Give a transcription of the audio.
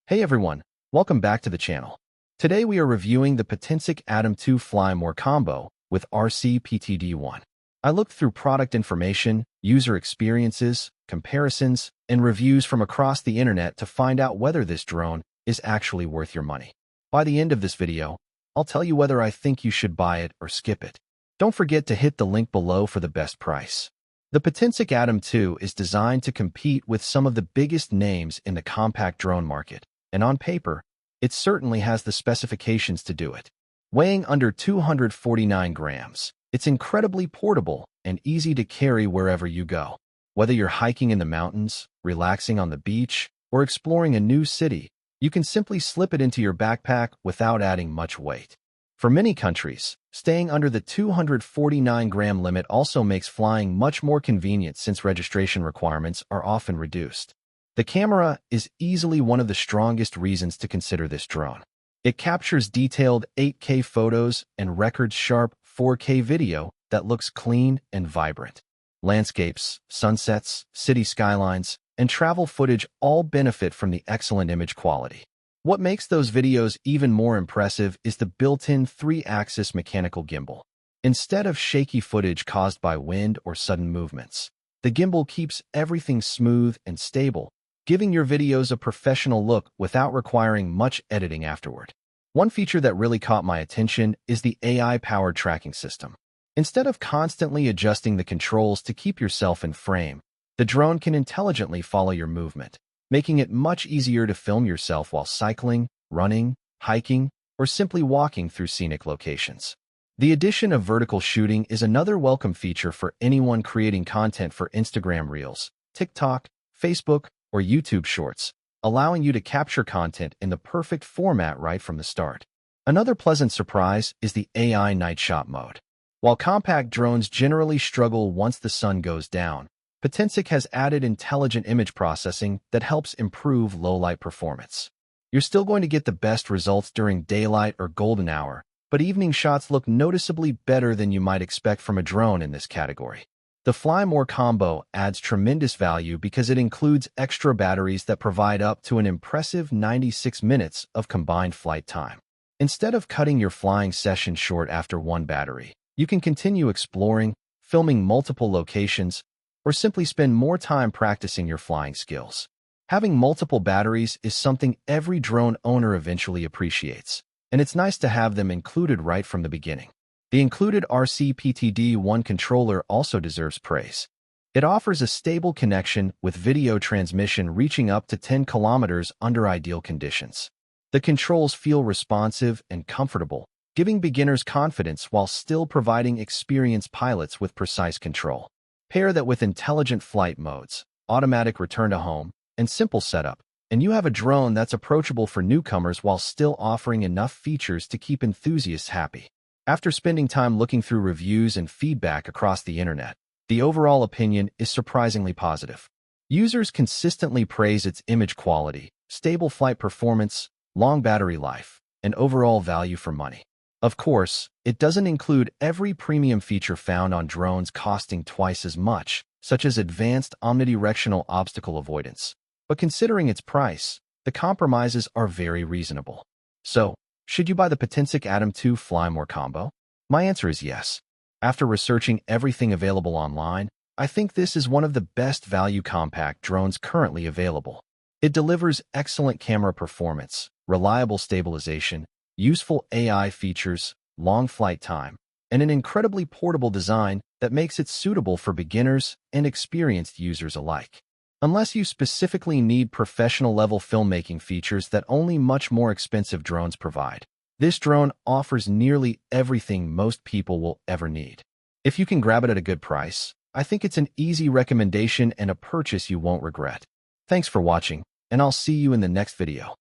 Hey everyone, welcome back to the channel. Today we are reviewing the Potensic ATOM 2 Fly More combo with RCPTD1. I looked through product information, user experiences, comparisons, and reviews from across the internet to find out whether this drone is actually worth your money. By the end of this video, I'll tell you whether I think you should buy it or skip it. Don't forget to hit the link below for the best price. The Potensic ATOM 2 is designed to compete with some of the biggest names in the compact drone market, and on paper, it certainly has the specifications to do it. Weighing under 249 grams, it's incredibly portable and easy to carry wherever you go. Whether you're hiking in the mountains, relaxing on the beach, or exploring a new city, you can simply slip it into your backpack without adding much weight. For many countries, staying under the 249-gram limit also makes flying much more convenient since registration requirements are often reduced. The camera is easily one of the strongest reasons to consider this drone. It captures detailed 8K photos and records sharp 4K video that looks clean and vibrant. Landscapes, sunsets, city skylines, and travel footage all benefit from the excellent image quality. What makes those videos even more impressive is the built-in 3-axis mechanical gimbal. Instead of shaky footage caused by wind or sudden movements, the gimbal keeps everything smooth and stable, giving your videos a professional look without requiring much editing afterward. One feature that really caught my attention is the AI-powered tracking system. Instead of constantly adjusting the controls to keep yourself in frame, the drone can intelligently follow your movement, making it much easier to film yourself while cycling, running, hiking, or simply walking through scenic locations. The addition of vertical shooting is another welcome feature for anyone creating content for Instagram Reels, TikTok, Facebook, or YouTube Shorts, allowing you to capture content in the perfect format right from the start. Another pleasant surprise is the AI night shot mode. While compact drones generally struggle once the sun goes down, Potensic has added intelligent image processing that helps improve low-light performance. You're still going to get the best results during daylight or golden hour, but evening shots look noticeably better than you might expect from a drone in this category. The Fly More combo adds tremendous value because it includes extra batteries that provide up to an impressive 96 minutes of combined flight time. Instead of cutting your flying session short after one battery, you can continue exploring, filming multiple locations, or simply spend more time practicing your flying skills. Having multiple batteries is something every drone owner eventually appreciates, and it's nice to have them included right from the beginning. The included RCPTD1 controller also deserves praise. It offers a stable connection with video transmission reaching up to 10 kilometers under ideal conditions. The controls feel responsive and comfortable, giving beginners confidence while still providing experienced pilots with precise control. Pair that with intelligent flight modes, automatic return to home, and simple setup, and you have a drone that's approachable for newcomers while still offering enough features to keep enthusiasts happy. After spending time looking through reviews and feedback across the internet, the overall opinion is surprisingly positive. Users consistently praise its image quality, stable flight performance, long battery life, and overall value for money. Of course, it doesn't include every premium feature found on drones costing twice as much, such as advanced omnidirectional obstacle avoidance. But considering its price, the compromises are very reasonable. So, should you buy the Potensic ATOM 2 Fly More combo? My answer is yes. After researching everything available online, I think this is one of the best value compact drones currently available. It delivers excellent camera performance, reliable stabilization, useful AI features, long flight time, and an incredibly portable design that makes it suitable for beginners and experienced users alike. Unless you specifically need professional-level filmmaking features that only much more expensive drones provide, this drone offers nearly everything most people will ever need. If you can grab it at a good price, I think it's an easy recommendation and a purchase you won't regret. Thanks for watching, and I'll see you in the next video.